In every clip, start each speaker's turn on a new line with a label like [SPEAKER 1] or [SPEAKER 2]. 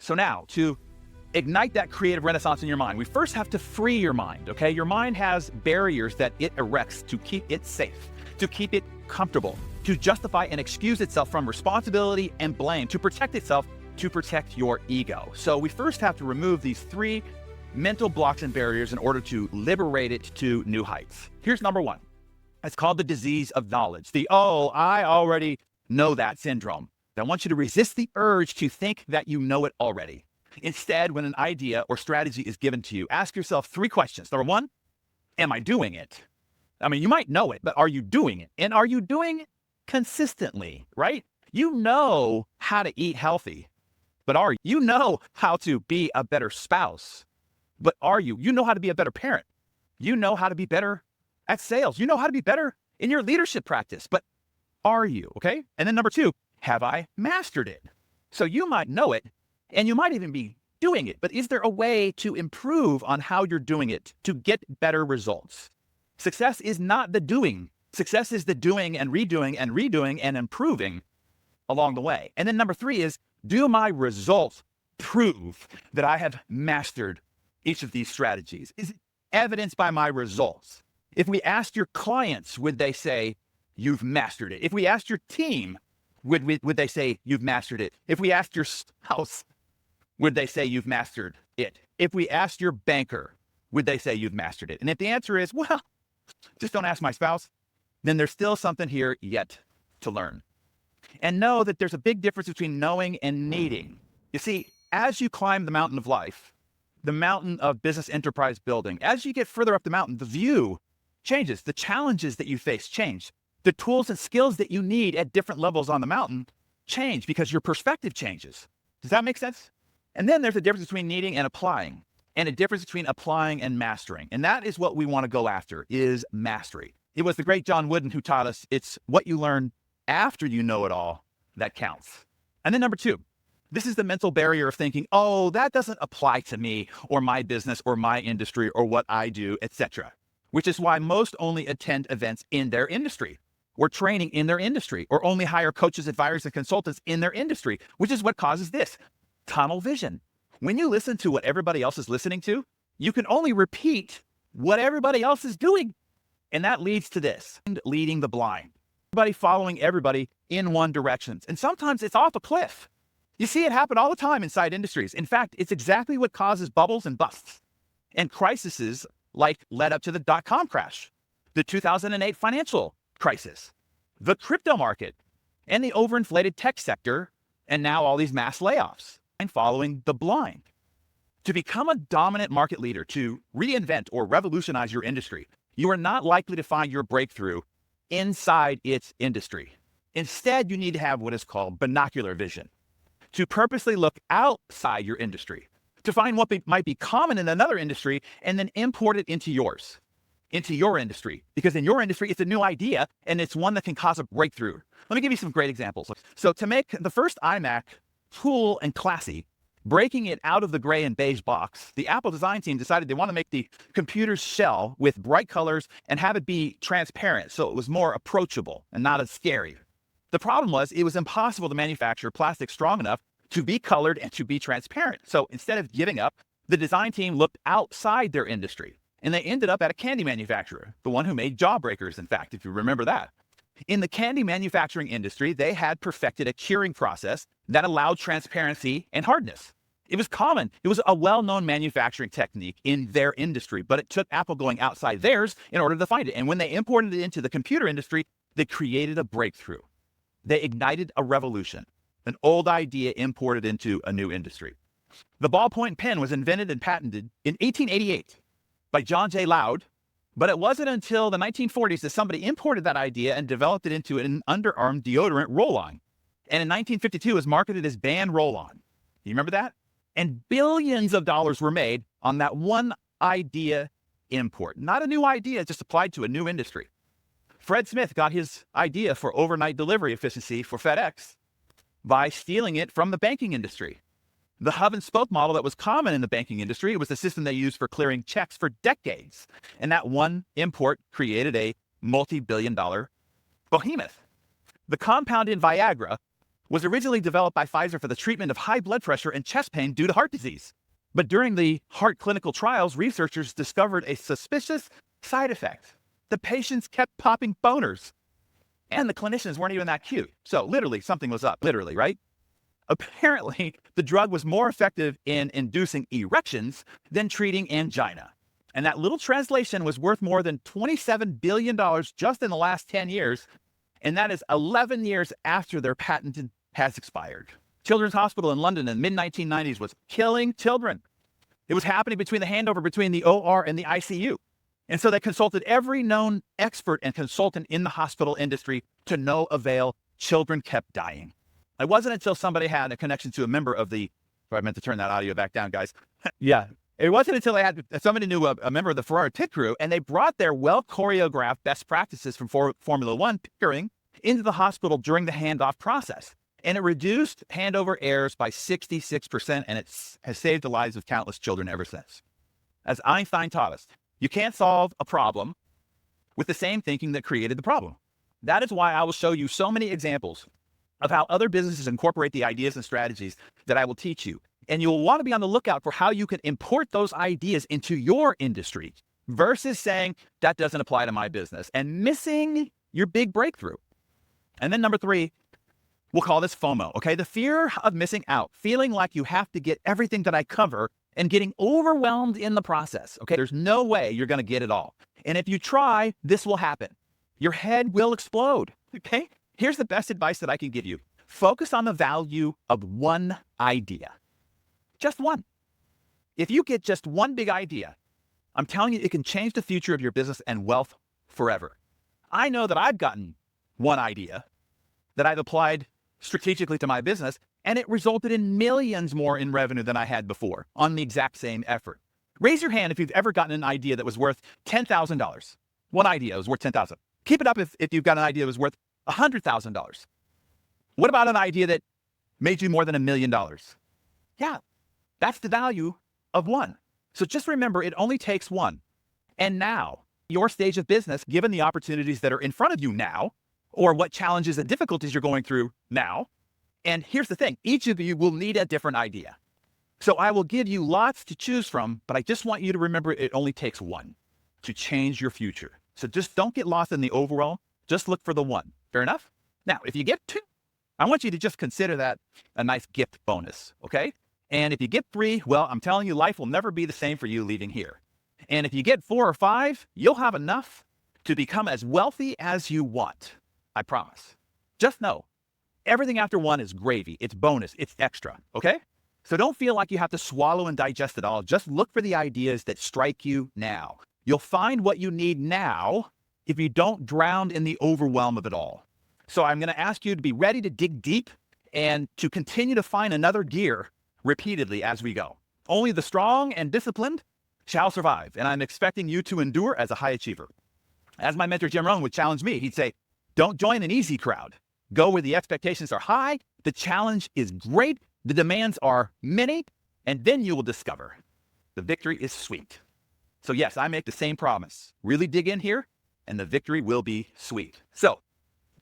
[SPEAKER 1] So now, to ignite that creative renaissance in your mind, we first have to free your mind, okay? Your mind has barriers that it erects to keep it safe, to keep it comfortable, to justify and excuse itself from responsibility and blame, to protect itself, to protect your ego. So we first have to remove these 3 mental blocks and barriers in order to liberate it to new heights. Here's number 1. It's called the disease of knowledge. The, oh, I already know that syndrome. I want you to resist the urge to think that you know it already. Instead, when an idea or strategy is given to you, ask yourself 3 questions. Number 1, am I doing it? I mean, you might know it, but are you doing it? And are you doing it consistently, right? You know how to eat healthy, but are you? You know how to be a better spouse, but are you? You know how to be a better parent. You know how to be better at sales. You know how to be better in your leadership practice, but are you, okay? And then number 2, have I mastered it? So you might know it, and you might even be doing it, but is there a way to improve on how you're doing it to get better results? Success is not the doing. Success is the doing and redoing and improving along the way. And then number 3 is, do my results prove that I have mastered each of these strategies? Is it evidenced by my results? If we asked your clients, would they say you've mastered it? If we asked your team, would they say you've mastered it? If we asked your spouse, would they say you've mastered it? If we asked your banker, would they say you've mastered it? And if the answer is, well, just don't ask my spouse, then there's still something here yet to learn. And know that there's a big difference between knowing and needing. You see, as you climb the mountain of life, the mountain of business enterprise building, as you get further up the mountain, the view changes. The challenges that you face change. The tools and skills that you need at different levels on the mountain change because your perspective changes. Does that make sense? And then there's a difference between needing and applying, and a difference between applying and mastering. And that is what we want to go after, is mastery. It was the great John Wooden who taught us it's what you learn after you know it all that counts. And then number 2, this is the mental barrier of thinking, oh, that doesn't apply to me or my business or my industry or what I do, etc. Which is why most only attend events in their industry or training in their industry, or only hire coaches, advisors, and consultants in their industry, which is what causes this tunnel vision. When you listen to what everybody else is listening to, you can only repeat what everybody else is doing. And that leads to this, leading the blind. Everybody following everybody in one direction. And sometimes it's off a cliff. You see it happen all the time inside industries. In fact, it's exactly what causes bubbles and busts and crises like led up to the dot-com crash, the 2008 financial crisis, the crypto market, and the overinflated tech sector, and now all these mass layoffs, and following the blind. To become a dominant market leader, to reinvent or revolutionize your industry, you are not likely to find your breakthrough inside its industry. Instead, you need to have what is called binocular vision, to purposely look outside your industry, to find what might be common in another industry and then import it into yours, into your industry. Because in your industry, it's a new idea and it's one that can cause a breakthrough. Let me give you some great examples. So to make the first iMac cool and classy, breaking it out of the gray and beige box, the Apple design team decided they want to make the computer's shell with bright colors and have it be transparent so it was more approachable and not as scary. The problem was it was impossible to manufacture plastic strong enough to be colored and to be transparent. So instead of giving up, the design team looked outside their industry and they ended up at a candy manufacturer, the one who made Jawbreakers, in fact, if you remember that. In the candy manufacturing industry, they had perfected a curing process that allowed transparency and hardness. It was common. It was a well-known manufacturing technique in their industry, but it took Apple going outside theirs in order to find it. And when they imported it into the computer industry, they created a breakthrough. They ignited a revolution, an old idea imported into a new industry. The ballpoint pen was invented and patented in 1888 by John J. Loud, but it wasn't until the 1940s that somebody imported that idea and developed it into an underarm deodorant roll-on. And in 1952, it was marketed as Band Roll-On. You remember that? And billions of dollars were made on that one idea import. Not a new idea, just applied to a new industry. Fred Smith got his idea for overnight delivery efficiency for FedEx by stealing it from the banking industry. The hub and spoke model that was common in the banking industry was the system they used for clearing checks for decades. And that one import created a multi-billion-dollar behemoth. The compound in Viagra was originally developed by Pfizer for the treatment of high blood pressure and chest pain due to heart disease. But during the heart clinical trials, researchers discovered a suspicious side effect. The patients kept popping boners, and the clinicians weren't even that cute. So literally, something was up, literally, right? Apparently, the drug was more effective in inducing erections than treating angina. And that little translation was worth more than $27 billion just in the last 10 years. And that is 11 years after their patent has expired. Children's Hospital in London in the mid-1990s was killing children. It was happening between the handover between the OR and the ICU. And so they consulted every known expert and consultant in the hospital industry to no avail. Children kept dying. It wasn't until somebody had a connection to a member of the, I meant to turn that audio back down, guys. Yeah. It wasn't until they had somebody knew a member of the Ferrari pit crew, and they brought their well-choreographed best practices from Formula One pickering into the hospital during the handoff process. And it reduced handover errors by 66%, and it has saved the lives of countless children ever since. As Einstein taught us, you can't solve a problem with the same thinking that created the problem. That is why I will show you so many examples of how other businesses incorporate the ideas and strategies that I will teach you. And you'll want to be on the lookout for how you can import those ideas into your industry versus saying that doesn't apply to my business and missing your big breakthrough. And then number 3, we'll call this FOMO, okay? The fear of missing out, feeling like you have to get everything that I cover and getting overwhelmed in the process, okay? There's no way you're going to get it all. And if you try, this will happen. Your head will explode, okay? Here's the best advice that I can give you. Focus on the value of one idea. Just one. If you get just one big idea, I'm telling you, it can change the future of your business and wealth forever. I know that I've gotten one idea that I've applied strategically to my business, and it resulted in millions more in revenue than I had before on the exact same effort. Raise your hand if you've ever gotten an idea that was worth $10,000. One idea was worth $10,000. Keep it up if you've got an idea that was worth $100,000. What about an idea that made you more than $1 million? Yeah, that's the value of one. So just remember, it only takes one. And now, your stage of business, given the opportunities that are in front of you now, or what challenges and difficulties you're going through now. And here's the thing, each of you will need a different idea. So I will give you lots to choose from, but I just want you to remember it only takes one to change your future. So just don't get lost in the overall, just look for the one. Fair enough? Now, if you get 2, I want you to just consider that a nice gift bonus, okay? And if you get 3, well, I'm telling you, life will never be the same for you leaving here. And if you get 4 or 5, you'll have enough to become as wealthy as you want. I promise. Just know, everything after 1 is gravy. It's bonus. It's extra. Okay? So don't feel like you have to swallow and digest it all. Just look for the ideas that strike you now. You'll find what you need now if you don't drown in the overwhelm of it all. So I'm going to ask you to be ready to dig deep and to continue to find another gear repeatedly as we go. Only the strong and disciplined shall survive. And I'm expecting you to endure as a high achiever. As my mentor Jim Rohn would challenge me, he'd say, don't join an easy crowd. Go where the expectations are high, the challenge is great, the demands are many, and then you will discover the victory is sweet. So yes, I make the same promise. Really dig in here, and the victory will be sweet. So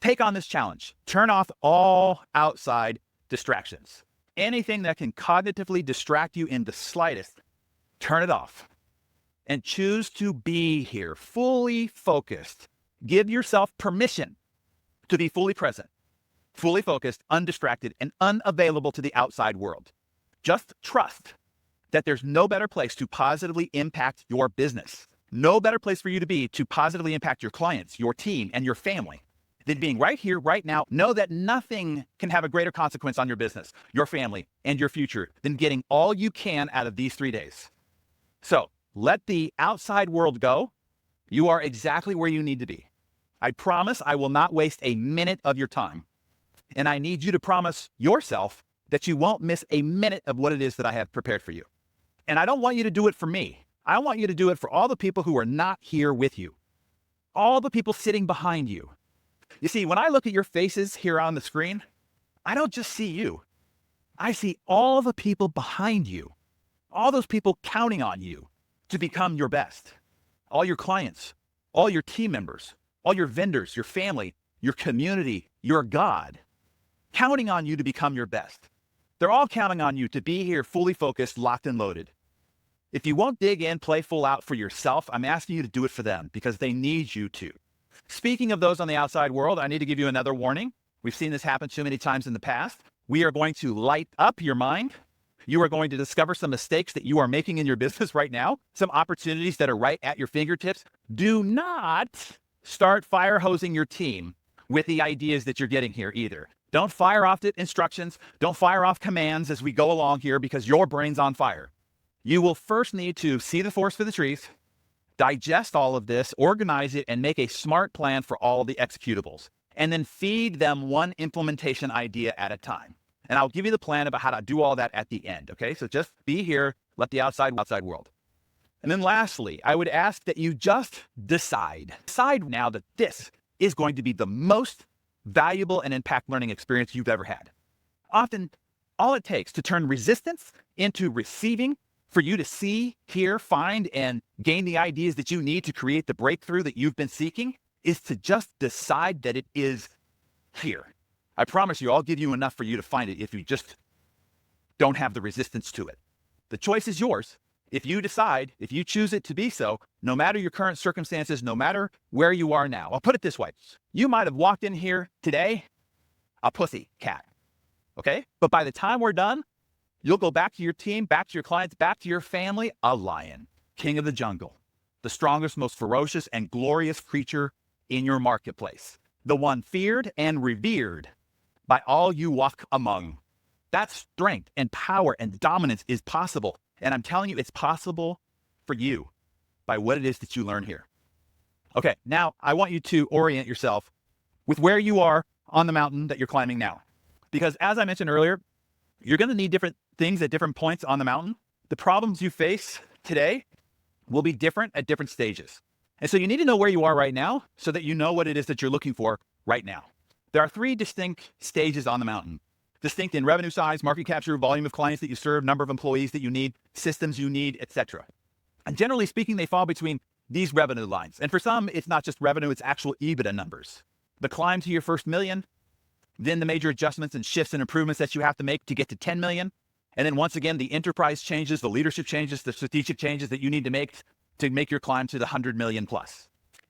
[SPEAKER 1] take on this challenge. Turn off all outside distractions. Anything that can cognitively distract you in the slightest, turn it off. And choose to be here, fully focused. Give yourself permission to be fully present, fully focused, undistracted, and unavailable to the outside world. Just trust that there's no better place to positively impact your business, no better place for you to be to positively impact your clients, your team, and your family than being right here, right now. Know that nothing can have a greater consequence on your business, your family, and your future than getting all you can out of these 3 days. So let the outside world go. You are exactly where you need to be. I promise I will not waste a minute of your time. And I need you to promise yourself that you won't miss a minute of what it is that I have prepared for you. And I don't want you to do it for me. I want you to do it for all the people who are not here with you, all the people sitting behind you. You see, when I look at your faces here on the screen, I don't just see you. I see all the people behind you, all those people counting on you to become your best. All your clients, all your team members, all your vendors, your family, your community, your God. counting on you to become your best. They're all counting on you to be here fully focused, locked and loaded. If you won't dig in, play full out for yourself, I'm asking you to do it for them because they need you to. Speaking of those on the outside world, I need to give you another warning. We've seen this happen too many times in the past. We are going to light up your mind. You are going to discover some mistakes that you are making in your business right now, some opportunities that are right at your fingertips. Do not start fire hosing your team with the ideas that you're getting here either. Don't fire off the instructions. Don't fire off commands as we go along here because your brain's on fire. You will first need to see the forest for the trees, digest all of this, organize it, and make a smart plan for all the executables. And then feed them one implementation idea at a time. And I'll give you the plan about how to do all that at the end, okay? So just be here, let the outside world. And then lastly, I would ask that you just decide. Decide now that this is going to be the most valuable and impact learning experience you've ever had. Often, all it takes to turn resistance into receiving, for you to see, hear, find, and gain the ideas that you need to create the breakthrough that you've been seeking, is to just decide that it is here. I promise you, I'll give you enough for you to find it if you just don't have the resistance to it. The choice is yours. If you decide, if you choose it to be so, no matter your current circumstances, no matter where you are now. I'll put it this way. You might have walked in here today a pussy cat, okay? But by the time we're done, you'll go back to your team, back to your clients, back to your family, a lion, king of the jungle, the strongest, most ferocious, and glorious creature in your marketplace, the one feared and revered by all you walk among. That strength and power and dominance is possible. And I'm telling you, it's possible for you by what it is that you learn here. Okay, now I want you to orient yourself with where you are on the mountain that you're climbing now. Because as I mentioned earlier, you're going to need different things at different points on the mountain. The problems you face today will be different at different stages. And so you need to know where you are right now so that you know what it is that you're looking for right now. There are 3 distinct stages on the mountain. Distinct in revenue size, market capture, volume of clients that you serve, number of employees that you need, systems you need, etc. And generally speaking, they fall between these revenue lines. And for some, it's not just revenue, it's actual EBITDA numbers. The climb to your first million, then the major adjustments and shifts and improvements that you have to make to get to 10 million. And then once again, the enterprise changes, the leadership changes, the strategic changes that you need to make your climb to the 100 million plus.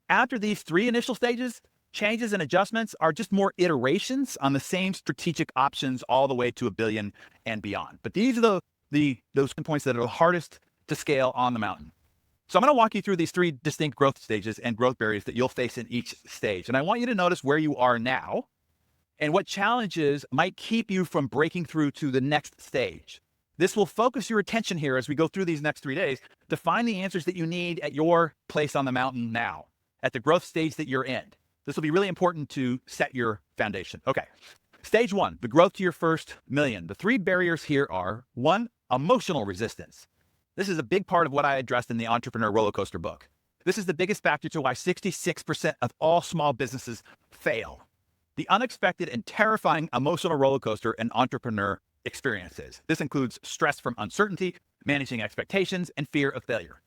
[SPEAKER 1] After these 3 initial stages, changes and adjustments are just more iterations on the same strategic options all the way to a billion and beyond. But these are those points that are the hardest to scale on the mountain. So I'm going to walk you through these 3 distinct growth stages and growth barriers that you'll face in each stage. And I want you to notice where you are now and what challenges might keep you from breaking through to the next stage. This will focus your attention here as we go through these next 3 days to find the answers that you need at your place on the mountain now, at the growth stage that you're in. This will be really important to set your foundation. Okay, stage 1, the growth to your first million. The 3 barriers here are 1, emotional resistance. This is a big part of what I addressed in the Entrepreneur Roller Coaster book. This is the biggest factor to why 66% of all small businesses fail. The unexpected and terrifying emotional roller coaster an entrepreneur experiences. This includes stress from uncertainty, managing expectations, and fear of failure.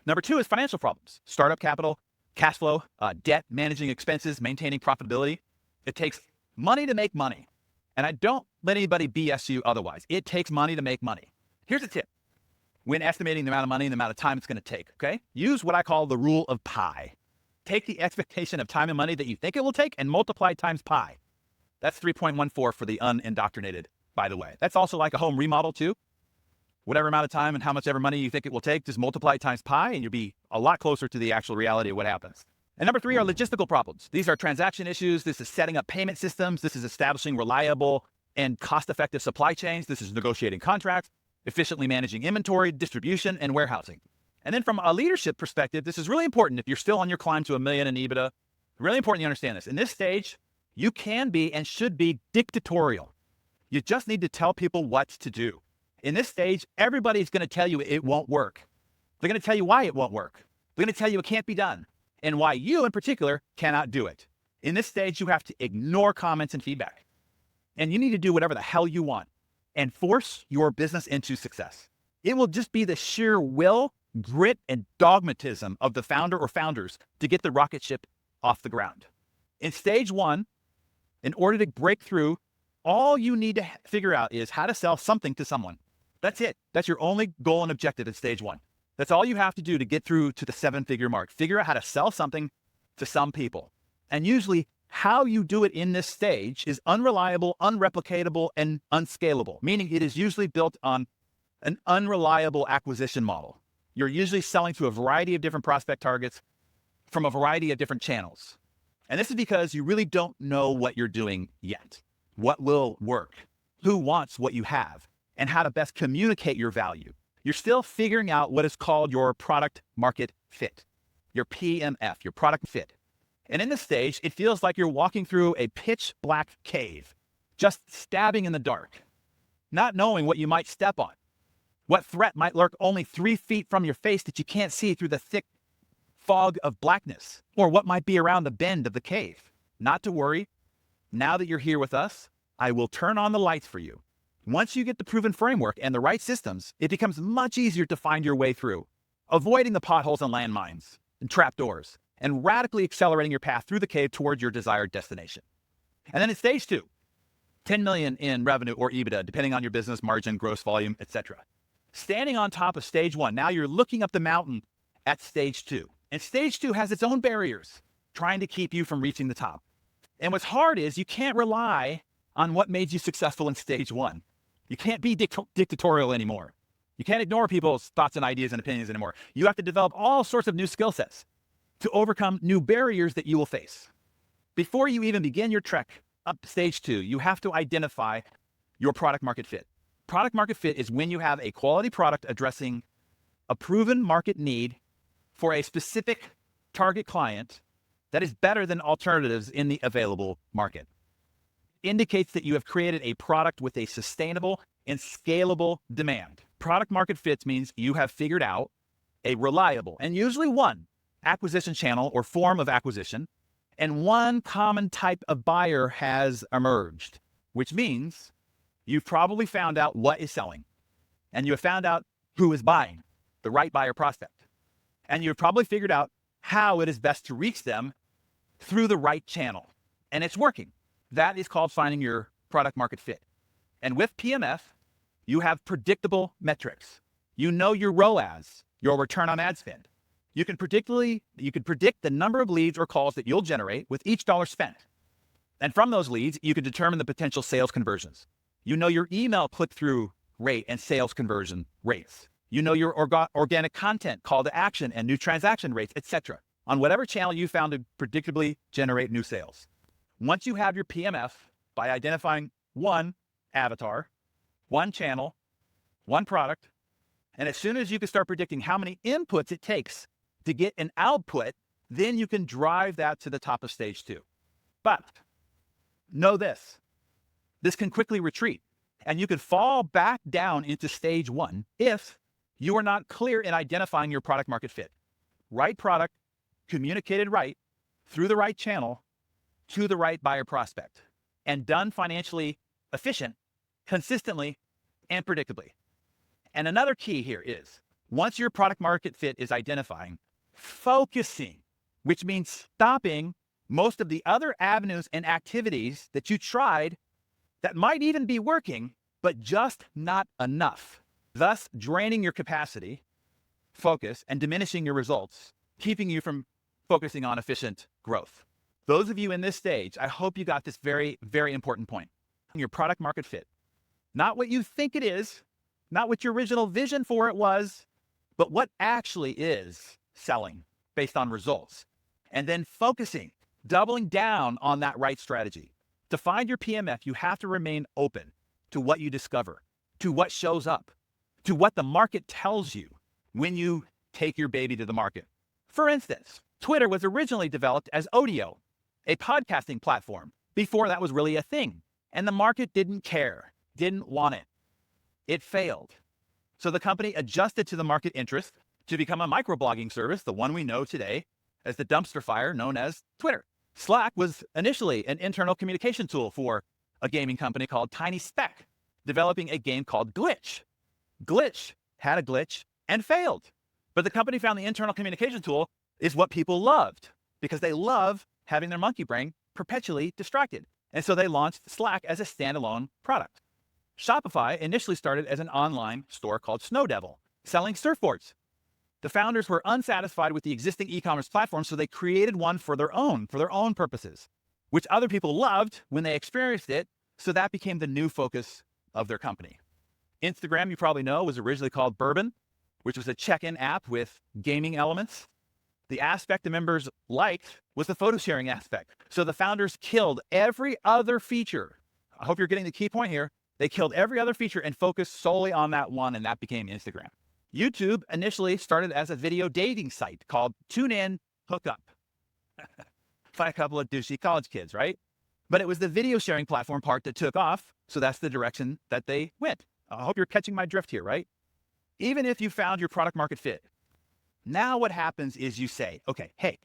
[SPEAKER 1] Number 2 is financial problems, startup capital, cash flow, debt, managing expenses, maintaining profitability. It takes money to make money. And I don't let anybody BS you otherwise. It takes money to make money. Here's a tip. When estimating the amount of money and the amount of time it's going to take, okay? Use what I call the rule of pi. Take the expectation of time and money that you think it will take and multiply times pi. That's 3.14 for the unindoctrinated, by the way. That's also like a home remodel too. Whatever amount of time and how much ever money you think it will take, just multiply times pi and you'll be a lot closer to the actual reality of what happens. And number 3 are logistical problems. These are transaction issues. This is setting up payment systems. This is establishing reliable and cost-effective supply chains. This is negotiating contracts, efficiently managing inventory, distribution, and warehousing. And then from a leadership perspective, this is really important if you're still on your climb to $1 million in EBITDA. Really important you understand this. In this stage, you can be and should be dictatorial. You just need to tell people what to do. In this stage, everybody's going to tell you it won't work. They're going to tell you why it won't work. They're going to tell you it can't be done and why you in particular cannot do it. In this stage, you have to ignore comments and feedback. And you need to do whatever the hell you want and force your business into success. It will just be the sheer will, grit, and dogmatism of the founder or founders to get the rocket ship off the ground. In stage 1, in order to break through All you need to figure out is how to sell something to someone. That's it. That's your only goal and objective at stage one. That's all you have to do to get through to the 7-figure mark. Figure out how to sell something to some people. And usually how you do it in this stage is unreliable, unreplicatable, and unscalable, meaning it is usually built on an unreliable acquisition model. You're usually selling to a variety of different prospect targets from a variety of different channels. And this is because you really don't know what you're doing yet, what will work, who wants what you have, and how to best communicate your value. You're still figuring out what is called your product market fit, your PMF, your product fit. And in this stage, it feels like you're walking through a pitch black cave, just stabbing in the dark, not knowing what you might step on, what threat might lurk only 3 feet from your face that you can't see through the thick fog of blackness, or what might be around the bend of the cave. Not to worry. Now that you're here with us, I will turn on the lights for you. Once you get the proven framework and the right systems, it becomes much easier to find your way through, avoiding the potholes and landmines and trapdoors, and radically accelerating your path through the cave towards your desired destination. And then in stage 2, 10 million in revenue or EBITDA, depending on your business margin, gross volume, etc. Standing on top of stage 1, now you're looking up the mountain at stage 2. And stage 2 has its own barriers, trying to keep you from reaching the top. And what's hard is you can't rely on what made you successful in stage 1. You can't be dictatorial anymore. You can't ignore people's thoughts and ideas and opinions anymore. You have to develop all sorts of new skill sets to overcome new barriers that you will face. Before you even begin your trek up to stage 2, you have to identify your product market fit. Product market fit is when you have a quality product addressing a proven market need for a specific target client that is better than alternatives in the available market. It indicates that you have created a product with a sustainable and scalable demand. Product market fit means you have figured out a reliable, and usually one, acquisition channel or form of acquisition, and one common type of buyer has emerged, which means you've probably found out what is selling, and you have found out who is buying, the right buyer prospect. And you've probably figured out how it is best to reach them through the right channel. And it's working. That is called finding your product market fit. And with PMF, you have predictable metrics. You know your ROAS, your return on ad spend. You can predict the number of leads or calls that you'll generate with each dollar spent. And from those leads, you can determine the potential sales conversions. You know your email click-through rate and sales conversion rates. You know your organic content, call to action, and new transaction rates, etc. on whatever channel you found to predictably generate new sales. Once you have your PMF, by identifying one avatar, one channel, one product, and as soon as you can start predicting how many inputs it takes to get an output, then you can drive that to the top of stage 2. But know this can quickly retreat, and you could fall back down into stage 1 if you are not clear in identifying your product market fit. Right product, communicated right, through the right channel, to the right buyer prospect, and done financially efficient, consistently, and predictably. And another key here is, once your product market fit is identifying, focusing, which means stopping most of the other avenues and activities that you tried that might even be working, but just not enough. Thus draining your capacity, focus, and diminishing your results, keeping you from focusing on efficient growth. Those of you in this stage, I hope you got this very, very important point. Your product market fit. Not what you think it is, not what your original vision for it was, but what actually is selling based on results. And then focusing, doubling down on that right strategy. To find your PMF, you have to remain open to what you discover, to what shows up, to what the market tells you when you take your baby to the market. For instance, Twitter was originally developed as audio, a podcasting platform, before that was really a thing. And the market didn't care, didn't want it. It failed. So the company adjusted to the market interest to become a microblogging service, the one we know today as the dumpster fire known as Twitter. Slack was initially an internal communication tool for a gaming company called Tiny Speck, developing a game called Glitch. Glitch had a glitch and failed. But the company found the internal communication tool is what people loved because they love having their monkey brain perpetually distracted. And so they launched Slack as a standalone product. Shopify initially started as an online store called Snow Devil, selling surfboards. The founders were unsatisfied with the existing e-commerce platform, so they created one for their own purposes, which other people loved when they experienced it, so that became the new focus of their company. Instagram, you probably know, was originally called Bourbon, which was a check-in app with gaming elements. The aspect the members liked was the photo sharing aspect. So the founders killed every other feature. I hope you're getting the key point here. They killed every other feature and focused solely on that one, and that became Instagram. YouTube initially started as a video dating site called Tune In, Hook Up. By a couple of douchey college kids, right? But it was the video sharing platform part that took off, so that's the direction that they went. I hope you're catching my drift here, right? Even if you found your product market fit, now what happens is you say, okay, hey,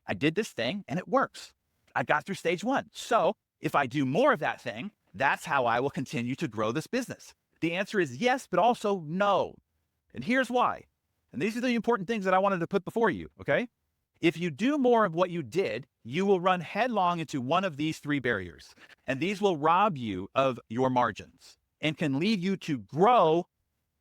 [SPEAKER 1] I did this thing and it works. I got through stage one. So if I do more of that thing, that's how I will continue to grow this business. The answer is yes, but also no. And here's why. And these are the important things that I wanted to put before you, okay? If you do more of what you did, you will run headlong into one of these three barriers. And these will rob you of your margins and can lead you to grow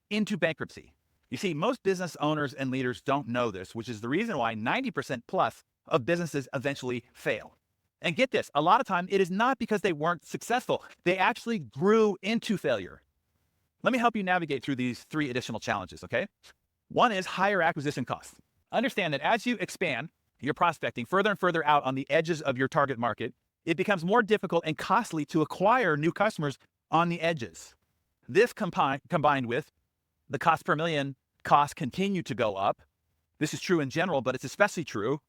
[SPEAKER 1] into bankruptcy. You see, most business owners and leaders don't know this, which is the reason why 90% plus of businesses eventually fail. And get this, a lot of time it is not because they weren't successful. They actually grew into failure. Let me help you navigate through these three additional challenges, okay? One is higher acquisition costs. Understand that as you expand your prospecting further and further out on the edges of your target market, it becomes more difficult and costly to acquire new customers on the edges. This combined with the cost per million costs continue to go up. This is true in general, but it's especially true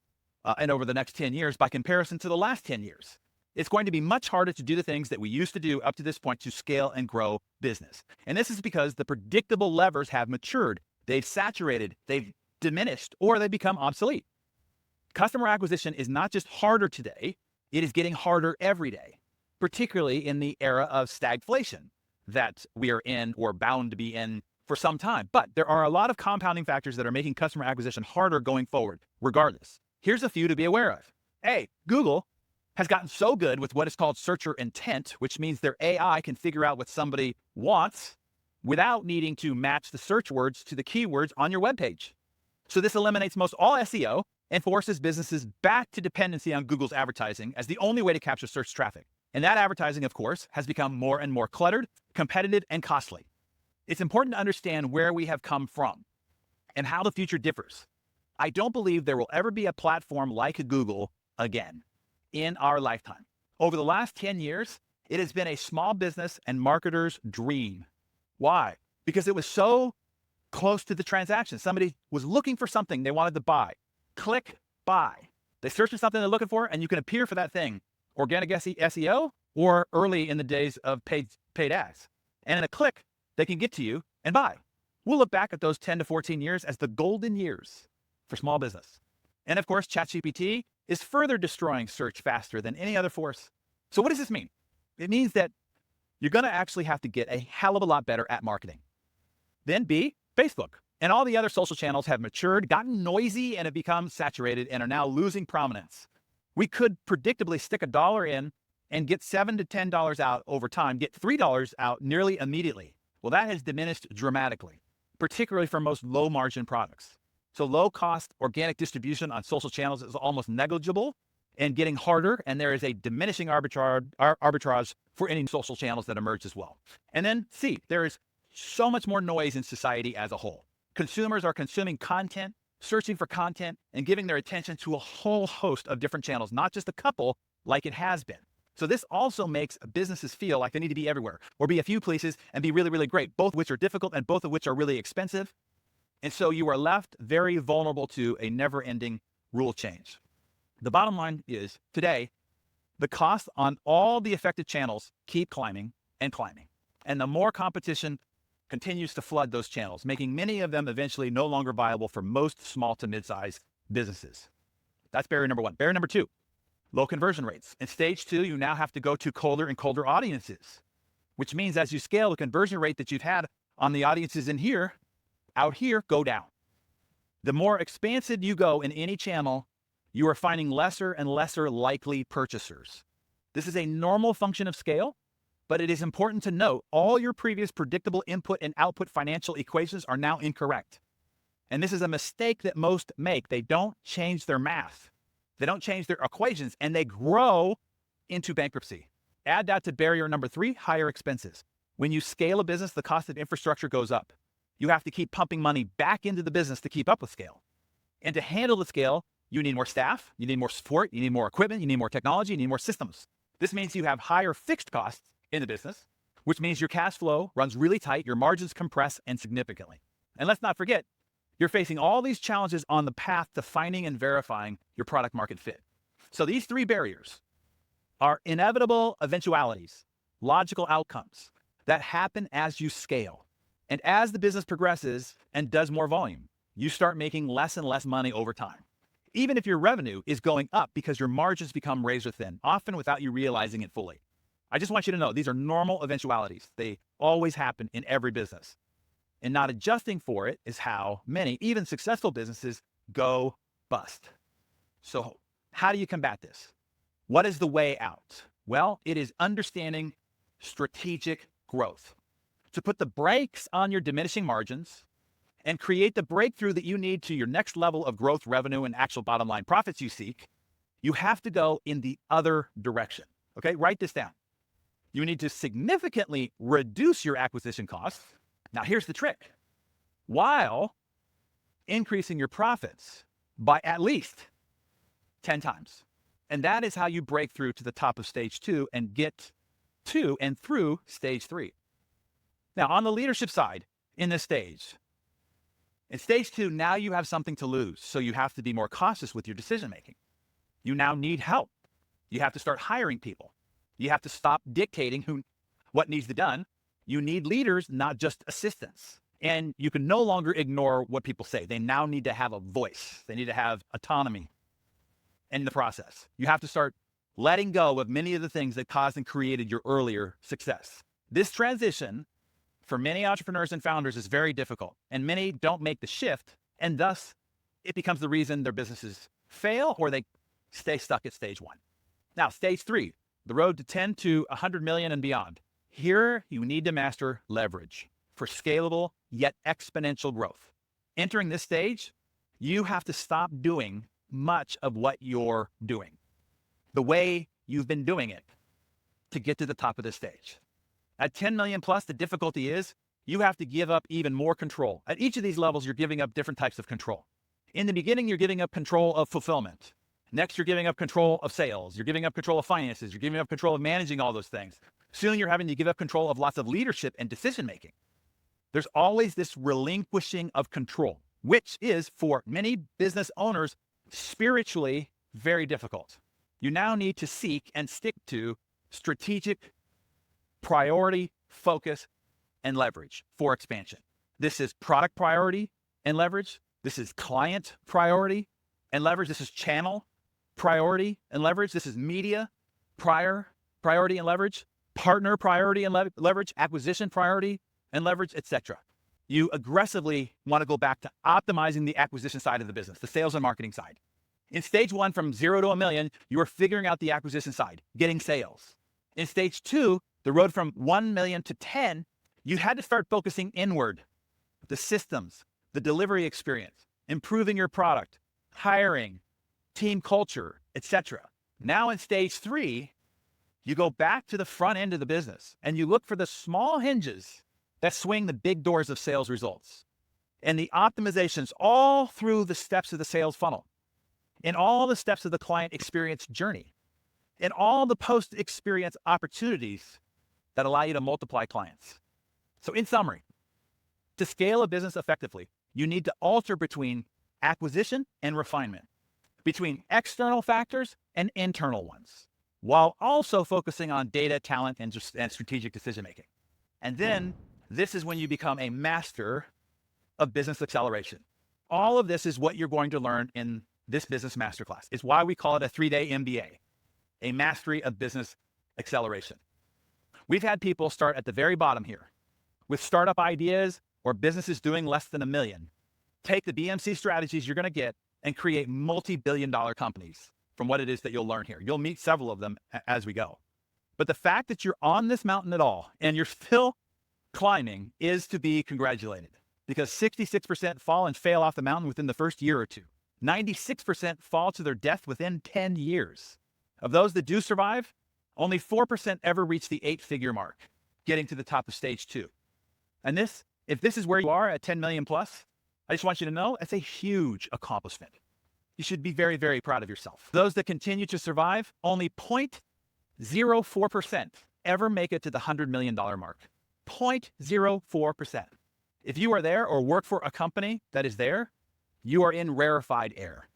[SPEAKER 1] and over the next 10 years by comparison to the last 10 years. It's going to be much harder to do the things that we used to do up to this point to scale and grow business. And this is because the predictable levers have matured. They've saturated, they've diminished, or they become obsolete. Customer acquisition is not just harder today, it is getting harder every day, particularly in the era of stagflation that we are in or bound to be in for some time. But there are a lot of compounding factors that are making customer acquisition harder going forward, regardless. Here's a few to be aware of. A, Google has gotten so good with what is called searcher intent, which means their AI can figure out what somebody wants without needing to match the search words to the keywords on your webpage. So this eliminates most all SEO and forces businesses back to dependency on Google's advertising as the only way to capture search traffic. And that advertising, of course, has become more and more cluttered, competitive, and costly. It's important to understand where we have come from and how the future differs. I don't believe there will ever be a platform like Google again in our lifetime. Over the last 10 years, it has been a small business and marketer's dream. Why? Because it was so close to the transaction. Somebody was looking for something they wanted to buy. Click buy. They search for something they're looking for, and you can appear for that thing. Organic SEO or early in the days of paid ads. And in a click, they can get to you and buy. We'll look back at those 10 to 14 years as the golden years for small business. And of course, ChatGPT is further destroying search faster than any other force. So what does this mean? It means that you're going to actually have to get a hell of a lot better at marketing. Then B, Facebook and all the other social channels have matured, gotten noisy, and have become saturated and are now losing prominence. We could predictably stick $1 in and get $7 to $10 out over time, get $3 out nearly immediately. Well, that has diminished dramatically, particularly for most low margin products. So low cost organic distribution on social channels is almost negligible and getting harder. And there is a diminishing arbitrage for any social channels that emerge as well. And then C, there is so much more noise in society as a whole. Consumers are consuming content, searching for content, and giving their attention to a whole host of different channels, not just a couple like it has been. So this also makes businesses feel like they need to be everywhere or be a few places and be really, really great, both of which are difficult and both of which are really expensive. And so you are left very vulnerable to a never-ending rule change. The bottom line is today, the costs on all the affected channels keep climbing and climbing. And the more competition continues to flood those channels, making many of them eventually no longer viable for most small to mid-sized businesses. That's barrier number one. Barrier number two, low conversion rates. In stage two, you now have to go to colder and colder audiences, which means as you scale, the conversion rate that you've had on the audiences in here, out here, go down. The more expansive you go in any channel, you are finding lesser and lesser likely purchasers. This is a normal function of scale, but it is important to note all your previous predictable input and output financial equations are now incorrect. And this is a mistake that most make. They don't change their math. They don't change their equations, and they grow into bankruptcy. Add that to barrier number 3, higher expenses. When you scale a business, the cost of infrastructure goes up. You have to keep pumping money back into the business to keep up with scale. And to handle the scale, you need more staff, you need more support, you need more equipment, you need more technology, you need more systems. This means you have higher fixed costs in the business, which means your cash flow runs really tight, your margins compress and significantly. And let's not forget, you're facing all these challenges on the path to finding and verifying your product market fit. So these 3 barriers are inevitable eventualities, logical outcomes that happen as you scale. And as the business progresses and does more volume, you start making less and less money over time. Even if your revenue is going up because your margins become razor thin, often without you realizing it fully. I just want you to know these are normal eventualities. They always happen in every business. And not adjusting for it is how many, even successful businesses, go bust. So how do you combat this? What is the way out? Well, it is understanding strategic growth. To put the brakes on your diminishing margins and create the breakthrough that you need to your next level of growth, revenue, and actual bottom line profits you seek, you have to go in the other direction. Okay, write this down. You need to significantly reduce your acquisition costs. Now, here's the trick. While increasing your profits by at least 10 times. And that is how you break through to the top of stage 2 and get to and through stage 3. Now, on the leadership side in this stage, in stage 2, now you have something to lose. So you have to be more cautious with your decision making. You now need help. You have to start hiring people. You have to stop dictating what needs to be done. You need leaders, not just assistants. And you can no longer ignore what people say. They now need to have a voice. They need to have autonomy in the process. You have to start letting go of many of the things that caused and created your earlier success. This transition for many entrepreneurs and founders is very difficult, and many don't make the shift, and thus it becomes the reason their businesses fail or they stay stuck at stage 1. Now, stage 3, the road to 10 to 100 million and beyond. Here, you need to master leverage for scalable yet exponential growth. Entering this stage, you have to stop doing much of what you're doing the way you've been doing it to get to the top of this stage. At 10 million plus, the difficulty is you have to give up even more control. At each of these levels, you're giving up different types of control. In the beginning, you're giving up control of fulfillment. Next, you're giving up control of sales. You're giving up control of finances. You're giving up control of managing all those things. Soon you're having to give up control of lots of leadership and decision-making. There's always this relinquishing of control, which is for many business owners spiritually very difficult. You now need to seek and stick to strategic priority, focus, and leverage for expansion. This is product priority and leverage. This is client priority and leverage. This is channel priority and leverage. This is media priority and leverage, partner priority and leverage, acquisition priority and leverage, etc. You aggressively want to go back to optimizing the acquisition side of the business, the sales and marketing side. In stage 1, from 0 to 1 million, you are figuring out the acquisition side, getting sales. In stage 2, the road from 1 million to 10, you had to start focusing inward, the systems, the delivery experience, improving your product, hiring, team culture, etc. Now in stage 3, you go back to the front end of the business and you look for the small hinges that swing the big doors of sales results and the optimizations all through the steps of the sales funnel, in all the steps of the client experience journey, in all the post-experience opportunities that allow you to multiply clients. So in summary, to scale a business effectively, you need to alter between acquisition and refinement, between external factors and internal ones, while also focusing on data, talent, and strategic decision-making. And then this is when you become a master of business acceleration. All of this is what you're going to learn in this business masterclass. It's why we call it a 3-day MBA, a mastery of business acceleration. We've had people start at the very bottom here with startup ideas or businesses doing less than $1 million. Take the BMC strategies you're going to get and create multi-billion-dollar companies from what it is that you'll learn here. You'll meet several of them as we go. But the fact that you're on this mountain at all and you're still climbing is to be congratulated, because 66% fall and fail off the mountain within the first year or two. 96% fall to their death within 10 years. Of those that do survive, only 4% ever reach the 8-figure mark, getting to the top of stage 2. And if this is where you are at 10 million plus, I just want you to know it's a huge accomplishment. You should be very, very proud of yourself. Those that continue to survive, only 0.04% ever make it to the $100 million mark. 0.04%. If you are there or work for a company that is there, you are in rarefied air.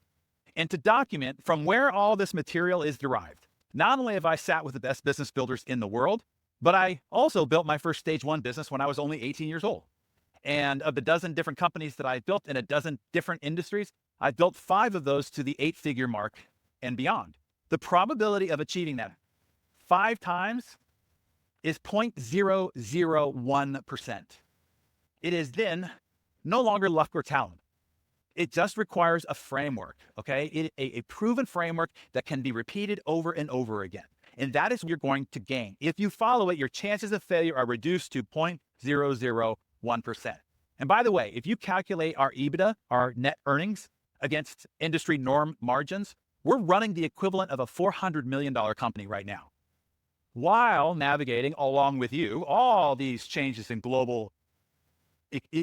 [SPEAKER 1] And to document from where all this material is derived, not only have I sat with the best business builders in the world, but I also built my first stage 1 business when I was only 18 years old. And of the dozen different companies that I built in a dozen different industries, I built 5 of those to the 8-figure mark and beyond. The probability of achieving that 5 times is 0.001%. It is then no longer luck or talent. It just requires a framework, okay? A proven framework that can be repeated over and over again. And that is what you're going to gain. If you follow it, your chances of failure are reduced to 0.001%. And by the way, if you calculate our EBITDA, our net earnings, against industry norm margins, we're running the equivalent of a $400 million company right now, while navigating along with you all these changes in global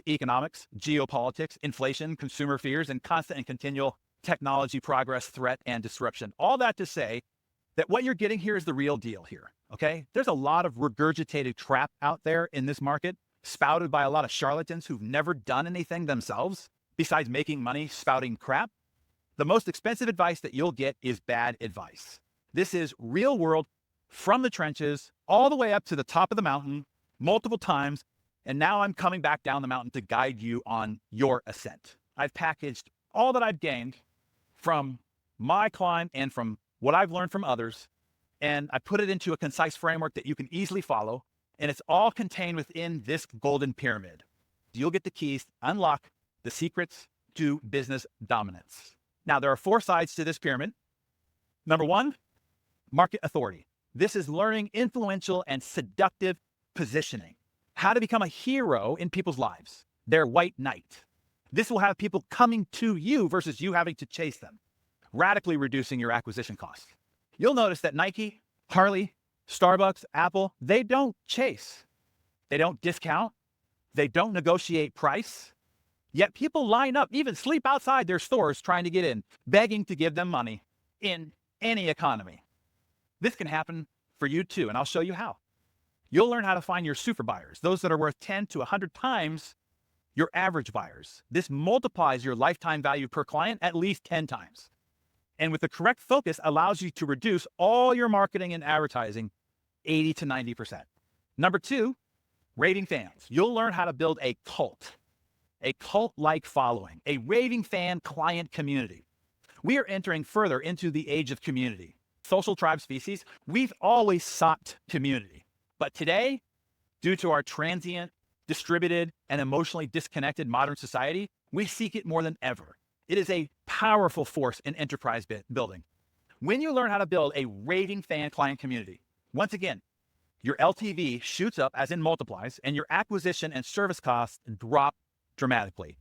[SPEAKER 1] economics, geopolitics, inflation, consumer fears, and constant and continual technology progress, threat, and disruption. All that to say that what you're getting here is the real deal here, okay? There's a lot of regurgitated crap out there in this market, spouted by a lot of charlatans who've never done anything themselves besides making money spouting crap. The most expensive advice that you'll get is bad advice. This is real world, from the trenches, all the way up to the top of the mountain, multiple times. And now I'm coming back down the mountain to guide you on your ascent. I've packaged all that I've gained from my climb and from what I've learned from others, and I put it into a concise framework that you can easily follow, and it's all contained within this golden pyramid. You'll get the keys to unlock the secrets to business dominance. Now, there are 4 sides to this pyramid. Number 1, market authority. This is learning influential and seductive positioning. How to become a hero in people's lives, their white knight. This will have people coming to you versus you having to chase them, radically reducing your acquisition costs. You'll notice that Nike, Harley, Starbucks, Apple, they don't chase. They don't discount. They don't negotiate price. Yet people line up, even sleep outside their stores trying to get in, begging to give them money in any economy. This can happen for you too, and I'll show you how. You'll learn how to find your super buyers, those that are worth 10 to 100 times your average buyers. This multiplies your lifetime value per client at least 10 times. And with the correct focus, allows you to reduce all your marketing and advertising 80 to 90%. Number 2, raving fans. You'll learn how to build a cult-like following, a raving fan client community. We are entering further into the age of community. Social tribe species, we've always sought community. But today, due to our transient, distributed, and emotionally disconnected modern society, we seek it more than ever. It is a powerful force in enterprise building. When you learn how to build a raving fan client community, once again, your LTV shoots up, as in multiplies, and your acquisition and service costs drop dramatically.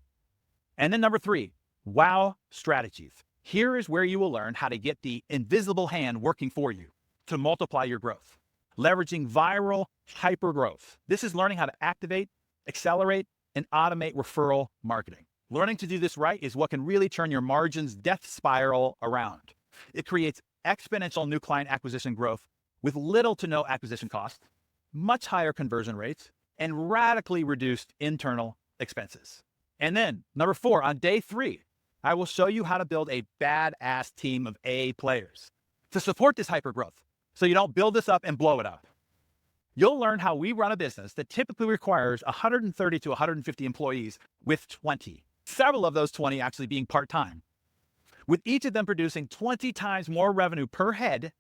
[SPEAKER 1] And then number 3, wow strategies. Here is where you will learn how to get the invisible hand working for you to multiply your growth. Leveraging viral hypergrowth. This is learning how to activate, accelerate, and automate referral marketing. Learning to do this right is what can really turn your margins death spiral around. It creates exponential new client acquisition growth with little to no acquisition cost, much higher conversion rates, and radically reduced internal expenses. And then number 4, on day 3, I will show you how to build a badass team of A players to support this hypergrowth, so you don't build this up and blow it up. You'll learn how we run a business that typically requires 130 to 150 employees with 20, several of those 20 actually being part-time, with each of them producing 20 times more revenue per head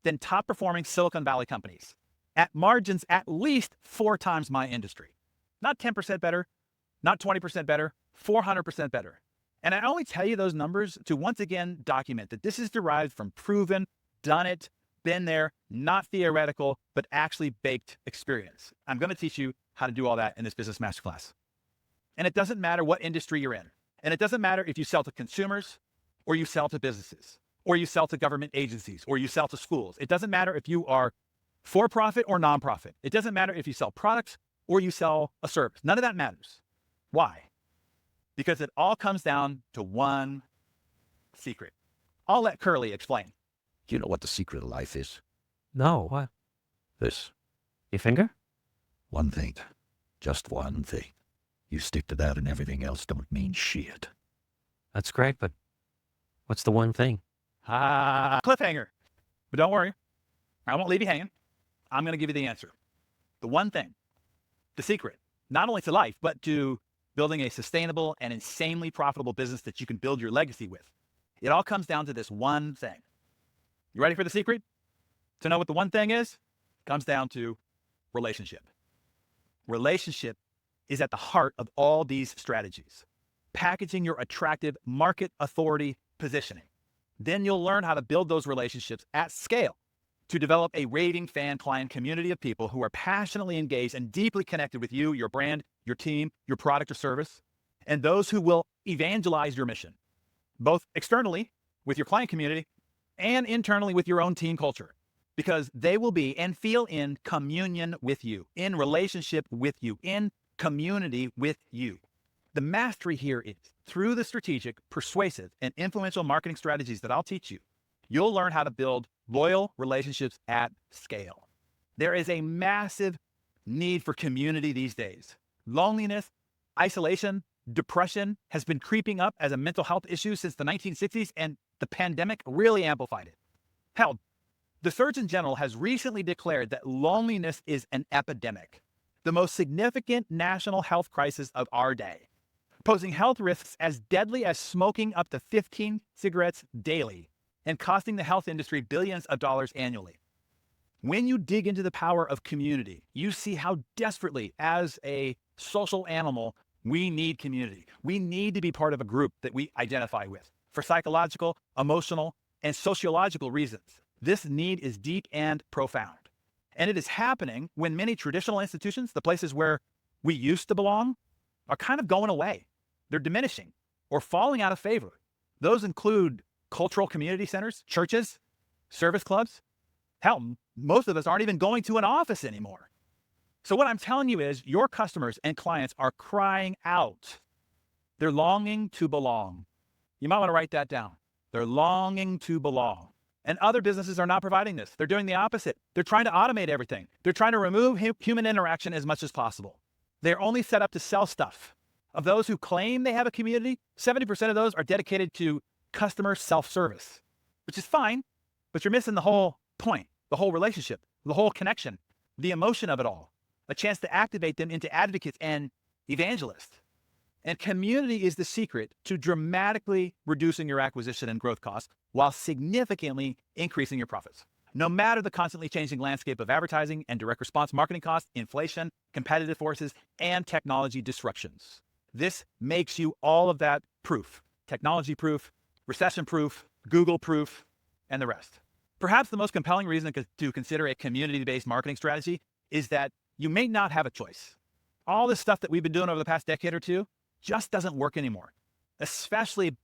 [SPEAKER 1] than top-performing Silicon Valley companies, at margins at least 4 times my industry. Not 10% better, not 20% better, 400% better. And I only tell you those numbers to once again document that this is derived from proven, done it, been there, not theoretical, but actually baked experience. I'm going to teach you how to do all that in this business masterclass. And it doesn't matter what industry you're in. And it doesn't matter if you sell to consumers or you sell to businesses or you sell to government agencies or you sell to schools. It doesn't matter if you are for-profit or nonprofit. It doesn't matter if you sell products or you sell a service. None of that matters. Why? Because it all comes down to one secret. I'll let Curly explain.
[SPEAKER 2] You know what the secret of life is?
[SPEAKER 3] No, what?
[SPEAKER 2] This.
[SPEAKER 3] Your finger?
[SPEAKER 2] One thing. Just one thing. You stick to that and everything else don't mean shit.
[SPEAKER 3] That's great, but what's the one thing?
[SPEAKER 1] Cliffhanger. But don't worry. I won't leave you hanging. I'm going to give you the answer. The one thing, the secret, not only to life, but to building a sustainable and insanely profitable business that you can build your legacy with. It all comes down to this one thing. You ready for the secret? To know what the one thing is? It comes down to relationship. Relationship is at the heart of all these strategies. Packaging your attractive market authority positioning. Then you'll learn how to build those relationships at scale to develop a raving fan client community of people who are passionately engaged and deeply connected with you, your brand, your team, your product or service, and those who will evangelize your mission, both externally with your client community and internally with your own team culture, because they will be and feel in communion with you, in relationship with you, in community with you. The mastery here is through the strategic, persuasive, and influential marketing strategies that I'll teach you, you'll learn how to build loyal relationships at scale. There is a massive need for community these days. Loneliness, isolation, depression has been creeping up as a mental health issue since the 1960s, and the pandemic really amplified it. Hell, the Surgeon General has recently declared that loneliness is an epidemic, the most significant national health crisis of our day, posing health risks as deadly as smoking up to 15 cigarettes daily and costing the health industry billions of dollars annually. When you dig into the power of community, you see how desperately, as a social animal, we need community. We need to be part of a group that we identify with for psychological, emotional, and sociological reasons. This need is deep and profound. And it is happening when many traditional institutions, the places where we used to belong, are kind of going away. They're diminishing or falling out of favor. Those include cultural community centers, churches, service clubs. Hell, most of us aren't even going to an office anymore. So what I'm telling you is your customers and clients are crying out. They're longing to belong. You might want to write that down. They're longing to belong. And other businesses are not providing this. They're doing the opposite. They're trying to automate everything. They're trying to remove human interaction as much as possible. They're only set up to sell stuff. Of those who claim they have a community, 70% of those are dedicated to customer self-service, which is fine, but you're missing the whole point, the whole relationship, the whole connection, the emotion of it all, a chance to activate them into advocates and evangelists. And community is the secret to dramatically reducing your acquisition and growth costs while significantly increasing your profits. No matter the constantly changing landscape of advertising and direct response marketing costs, inflation, competitive forces, and technology disruptions. This makes you all of that proof, technology proof, recession-proof, Google-proof, and the rest. Perhaps the most compelling reason to consider a community-based marketing strategy is that you may not have a choice. All this stuff that we've been doing over the past decade or two just doesn't work anymore, especially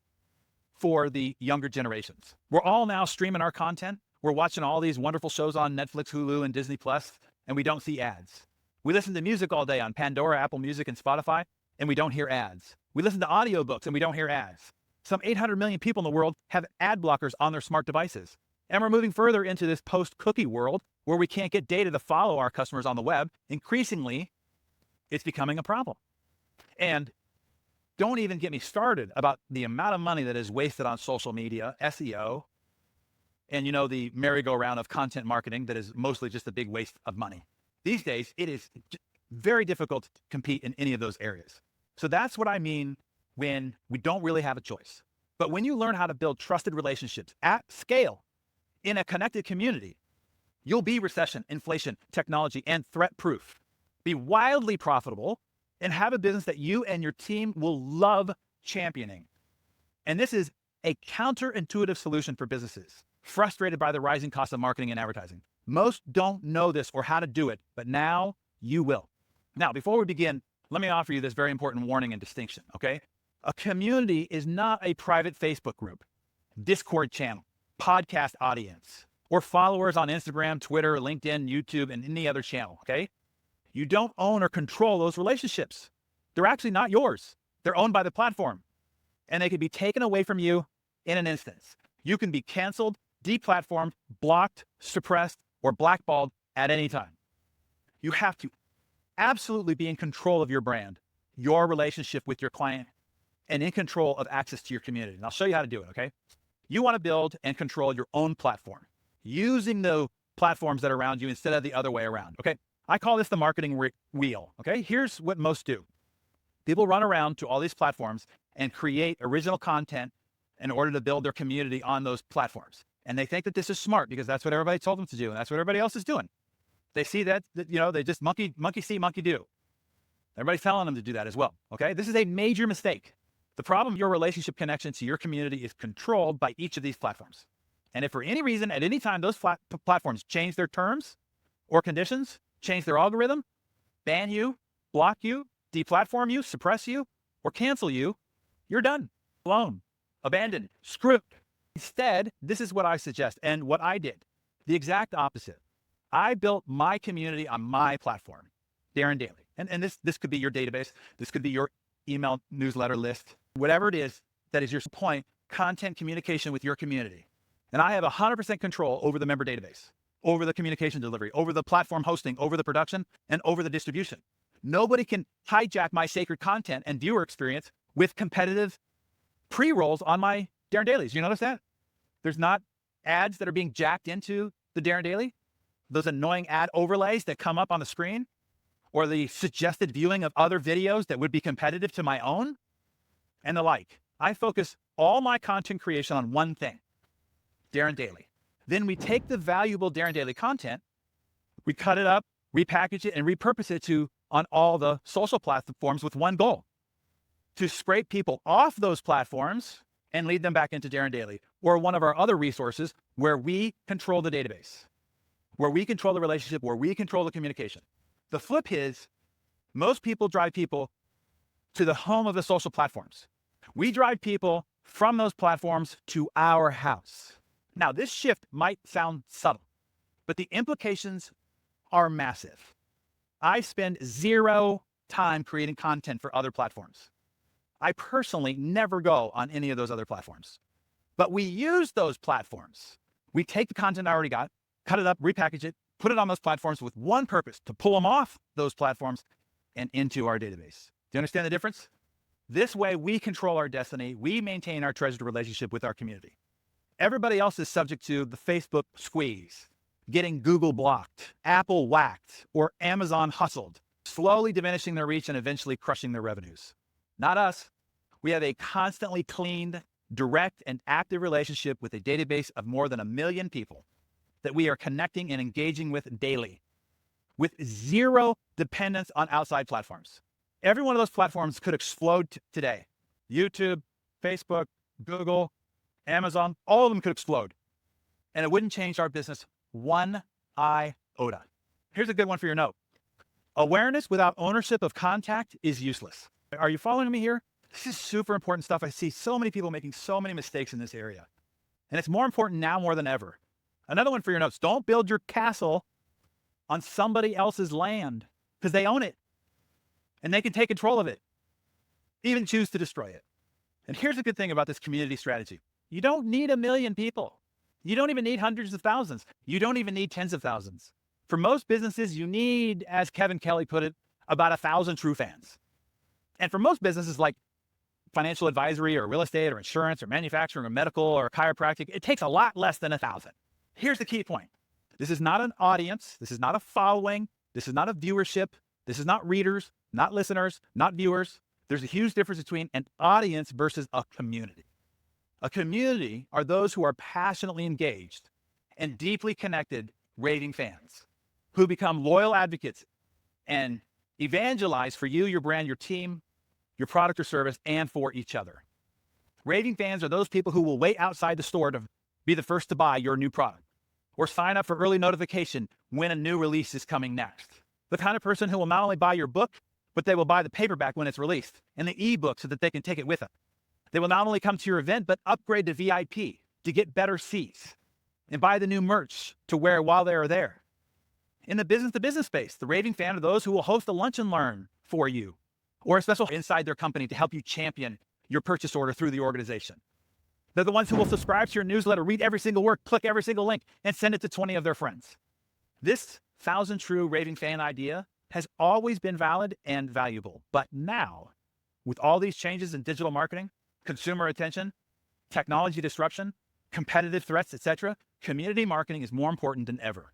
[SPEAKER 1] for the younger generations. We're all now streaming our content. We're watching all these wonderful shows on Netflix, Hulu, and Disney Plus, and we don't see ads. We listen to music all day on Pandora, Apple Music, and Spotify, and we don't hear ads. We listen to audiobooks and we don't hear ads. Some 800 million people in the world have ad blockers on their smart devices. And we're moving further into this post-cookie world where we can't get data to follow our customers on the web. Increasingly, it's becoming a problem. And don't even get me started about the amount of money that is wasted on social media, SEO, and the merry-go-round of content marketing that is mostly just a big waste of money. These days, it is very difficult to compete in any of those areas. So that's what I mean when we don't really have a choice. But when you learn how to build trusted relationships at scale in a connected community, you'll be recession, inflation, technology, and threat-proof, be wildly profitable, and have a business that you and your team will love championing. And this is a counterintuitive solution for businesses, frustrated by the rising cost of marketing and advertising. Most don't know this or how to do it, but now you will. Now, before we begin, let me offer you this very important warning and distinction, okay? A community is not a private Facebook group, Discord channel, podcast audience, or followers on Instagram, Twitter, LinkedIn, YouTube, and any other channel, okay? You don't own or control those relationships. They're actually not yours. They're owned by the platform, and they can be taken away from you in an instance. You can be canceled, deplatformed, blocked, suppressed, or blackballed at any time. You have to absolutely be in control of your brand, your relationship with your client, and in control of access to your community. And I'll show you how to do it, okay? You want to build and control your own platform using the platforms that are around you instead of the other way around, okay? I call this the marketing wheel, okay? Here's what most do. People run around to all these platforms and create original content in order to build their community on those platforms. And they think that this is smart because that's what everybody told them to do, and that's what everybody else is doing. They see that they just monkey see, monkey do. Everybody's telling them to do that as well, okay? This is a major mistake. The problem, your relationship connection to your community is controlled by each of these platforms. And if for any reason, at any time, those platforms change their terms or conditions, change their algorithm, ban you, block you, deplatform you, suppress you, or cancel you, you're done, alone, abandoned, screwed. Instead, this is what I suggest and what I did, the exact opposite. I built my community on my platform, Darren Daily. And this could be your database. This could be your email newsletter list, whatever it is that is your point, content communication with your community. And I have 100% control over the member database, over the communication delivery, over the platform hosting, over the production, and over the distribution. Nobody can hijack my sacred content and viewer experience with competitive pre-rolls on my Darren Dailies. You notice that? There's not ads that are being jacked into the Darren Daily, those annoying ad overlays that come up on the screen, or the suggested viewing of other videos that would be competitive to my own, and the like. I focus all my content creation on one thing, Darren Daily. Then we take the valuable Darren Daily content, we cut it up, repackage it, and repurpose it on all the social platforms with one goal, to scrape people off those platforms and lead them back into Darren Daily, or one of our other resources where we control the database, where we control the relationship, where we control the communication. The flip is, most people drive people to the home of the social platforms. We drive people from those platforms to our house. Now, this shift might sound subtle, but the implications are massive. I spend zero time creating content for other platforms. I personally never go on any of those other platforms, but we use those platforms. We take the content I already got, cut it up, repackage it, put it on those platforms with one purpose, to pull them off those platforms and into our database. Do you understand the difference? This way, we control our destiny. We maintain our treasured relationship with our community. Everybody else is subject to the Facebook squeeze, getting Google blocked, Apple whacked, or Amazon hustled, slowly diminishing their reach and eventually crushing their revenues. Not us. We have a constantly cleaned, direct, and active relationship with a database of more than 1 million people that we are connecting and engaging with daily, with zero dependence on outside platforms. Every one of those platforms could explode today. YouTube, Facebook, Google, Amazon, all of them could explode. And it wouldn't change our business one iota. Here's a good one for your note. Awareness without ownership of contact is useless. Are you following me here? This is super important stuff. I see so many people making so many mistakes in this area. And it's more important now more than ever. Another one for your notes. Don't build your castle on somebody else's land, because they own it and they can take control of it, even choose to destroy it. And here's the good thing about this community strategy. You don't need 1 million people. You don't even need hundreds of thousands. You don't even need tens of thousands. For most businesses, you need, as Kevin Kelly put it, about 1,000 true fans. And for most businesses like financial advisory or real estate or insurance or manufacturing or medical or chiropractic, it takes a lot less than 1,000. Here's the key point. This is not an audience. This is not a following. This is not a viewership. This is not readers, not listeners, not viewers. There's a huge difference between an audience versus a community. A community are those who are passionately engaged and deeply connected raving fans who become loyal advocates and evangelize for you, your brand, your team, your product or service, and for each other. Raving fans are those people who will wait outside the store to be the first to buy your new product, or sign up for early notification when a new release is coming next. The kind of person who will not only buy your book, but they will buy the paperback when it's released and the ebook so that they can take it with them. They will not only come to your event, but upgrade to VIP to get better seats and buy the new merch to wear while they are there. In the business-to-business space, the raving fan are those who will host a lunch and learn for you or a special inside their company to help you champion your purchase order through the organization. They're the ones who will subscribe to your newsletter, read every single word, click every single link, and send it to 20 of their friends. This 1,000 true raving fan idea has always been valid and valuable. But now, with all these changes in digital marketing, consumer attention, technology disruption, competitive threats, etc., community marketing is more important than ever.